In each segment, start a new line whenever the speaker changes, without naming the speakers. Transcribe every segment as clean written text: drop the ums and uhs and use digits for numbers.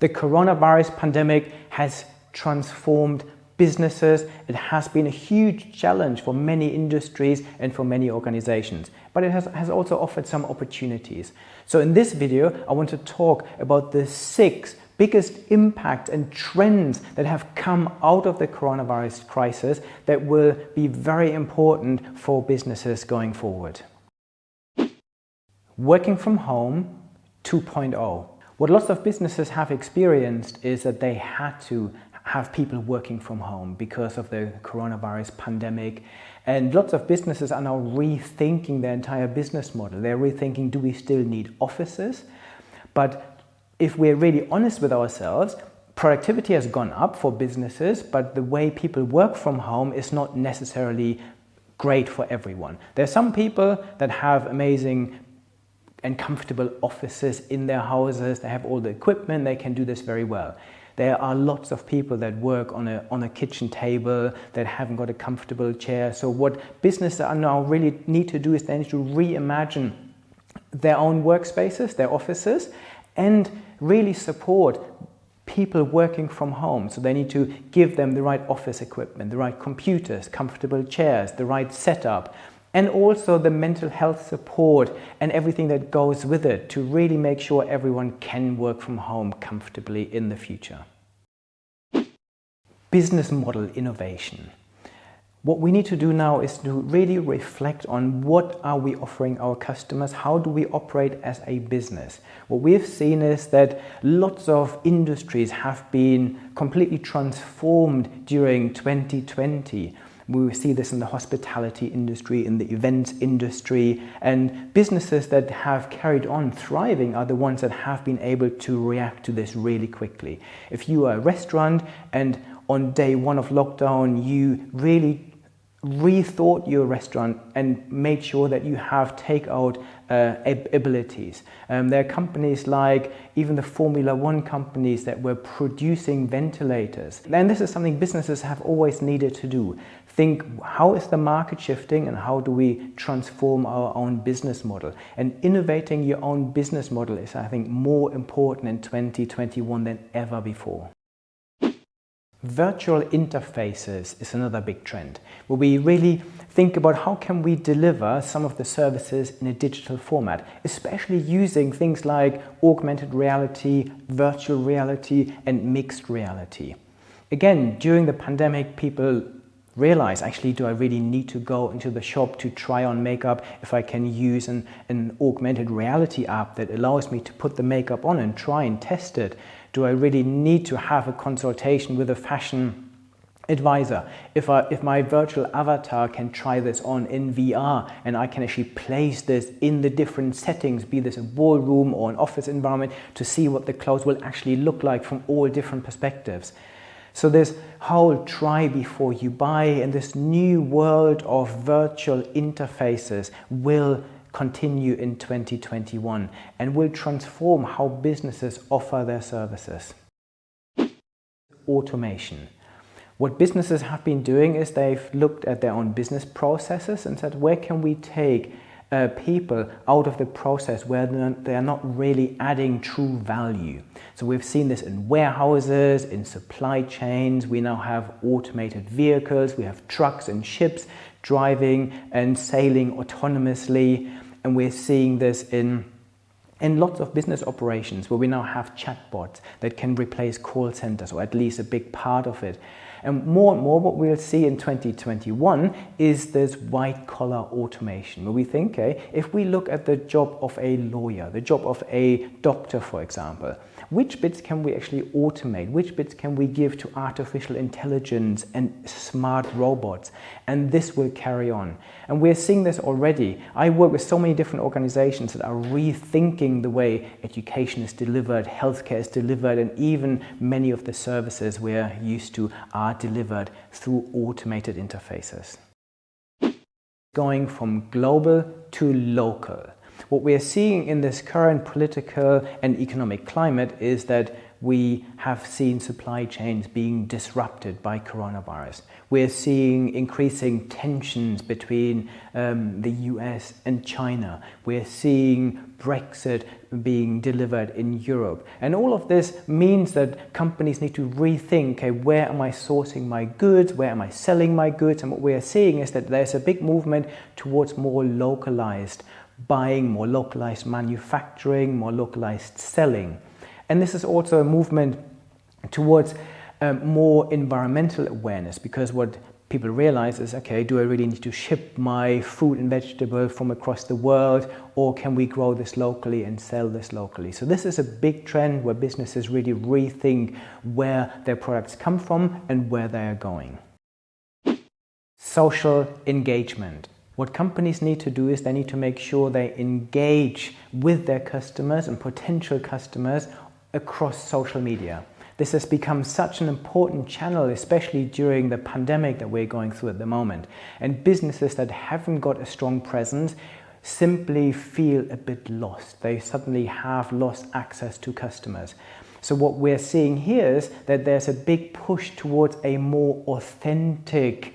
The coronavirus pandemic has transformed businesses. It has been a huge challenge for many industries and for many organizations, but it has also offered some opportunities. So in this video, I want to talk about the 6 biggest impacts and trends that have come out of the coronavirus crisis that will be very important for businesses going forward. Working from home 2.0. What lots of businesses have experienced is that they had to have people working from home because of the coronavirus pandemic, and lots of businesses are now rethinking their entire business model. They're rethinking, do we still need offices? But if we're really honest with ourselves, productivity has gone up for businesses, but the way people work from home is not necessarily great for everyone. There are some people that have amazing and comfortable offices in their houses. They have all the equipment, they can do this very well. There are lots of people that work on a kitchen table that haven't got a comfortable chair. So what businesses are now really need to do is they need to reimagine their own workspaces, their offices, and really support people working from home. So they need to give them the right office equipment, the right computers, comfortable chairs, the right setup, and also the mental health support and everything that goes with it to really make sure everyone can work from home comfortably in the future. Business model innovation. What we need to do now is to really reflect on what are we offering our customers, how do we operate as a business. What we've seen is that lots of industries have been completely transformed during 2020. We see this in the hospitality industry, in the events industry, and businesses that have carried on thriving are the ones that have been able to react to this really quickly. If you are a restaurant and on day 1 of lockdown you really rethought your restaurant and made sure that you have takeout abilities. There are companies like even the Formula 1 companies that were producing ventilators. And this is something businesses have always needed to do. Think, how is the market shifting and how do we transform our own business model? And innovating your own business model is, I think, more important in 2021 than ever before. Virtual interfaces is another big trend, where we really think about how can we deliver some of the services in a digital format, especially using things like augmented reality, virtual reality, and mixed reality. Again, during the pandemic, people realize, actually, do I really need to go into the shop to try on makeup if I can use an augmented reality app that allows me to put the makeup on and try and test it? Do I really need to have a consultation with a fashion advisor? If my virtual avatar can try this on in VR and I can actually place this in the different settings, be this a ballroom or an office environment, to see what the clothes will actually look like from all different perspectives. So this whole try before you buy and this new world of virtual interfaces will continue in 2021 and will transform how businesses offer their services. Automation. What businesses have been doing is they've looked at their own business processes and said, where can we take people out of the process where they are not really adding true value. So we've seen this in warehouses, in supply chains. We now have automated vehicles, we have trucks and ships driving and sailing autonomously, and we're seeing this in lots of business operations where we now have chatbots that can replace call centers, or at least a big part of it. And more what we'll see in 2021 is this white-collar automation, where we think, okay, if we look at the job of a lawyer, the job of a doctor, for example, which bits can we actually automate? Which bits can we give to artificial intelligence and smart robots? And this will carry on. And we're seeing this already. I work with so many different organizations that are rethinking the way education is delivered, healthcare is delivered, and even many of the services we're used to are delivered through automated interfaces. Going from global to local. What we are seeing in this current political and economic climate is that we have seen supply chains being disrupted by coronavirus. We're seeing increasing tensions between the US and China. We're seeing Brexit being delivered in Europe. And all of this means that companies need to rethink, okay, where am I sourcing my goods? Where am I selling my goods? And what we're seeing is that there's a big movement towards more localized buying, more localized manufacturing, more localized selling. And this is also a movement towards more environmental awareness, because what people realize is, okay, do I really need to ship my fruit and vegetable from across the world, or can we grow this locally and sell this locally? So this is a big trend where businesses really rethink where their products come from and where they are going. Social engagement. What companies need to do is they need to make sure they engage with their customers and potential customers across social media. This has become such an important channel, especially during the pandemic that we're going through at the moment. And businesses that haven't got a strong presence simply feel a bit lost. They suddenly have lost access to customers. So what we're seeing here is that there's a big push towards a more authentic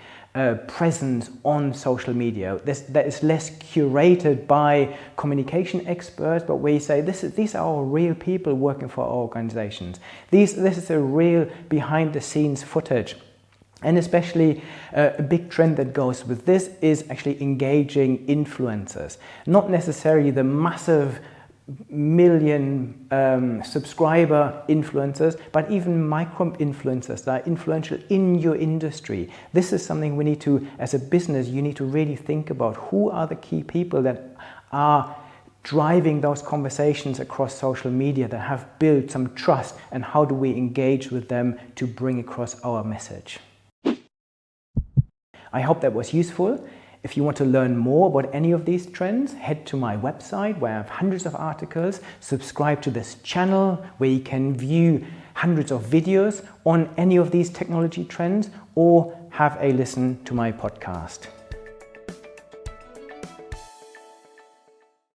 presence on social media that is less curated by communication experts, but we say these are our real people working for our organizations. This is a real behind the scenes footage. And especially a big trend that goes with this is actually engaging influencers, not necessarily the massive million subscriber influencers, but even micro influencers that are influential in your industry. This is something we need to, as a business, you need to really think about. Who are the key people that are driving those conversations across social media, that have built some trust, and how do we engage with them to bring across our message? I hope that was useful. If you want to learn more about any of these trends, head to my website where I have hundreds of articles. Subscribe to this channel where you can view hundreds of videos on any of these technology trends, or have a listen to my podcast.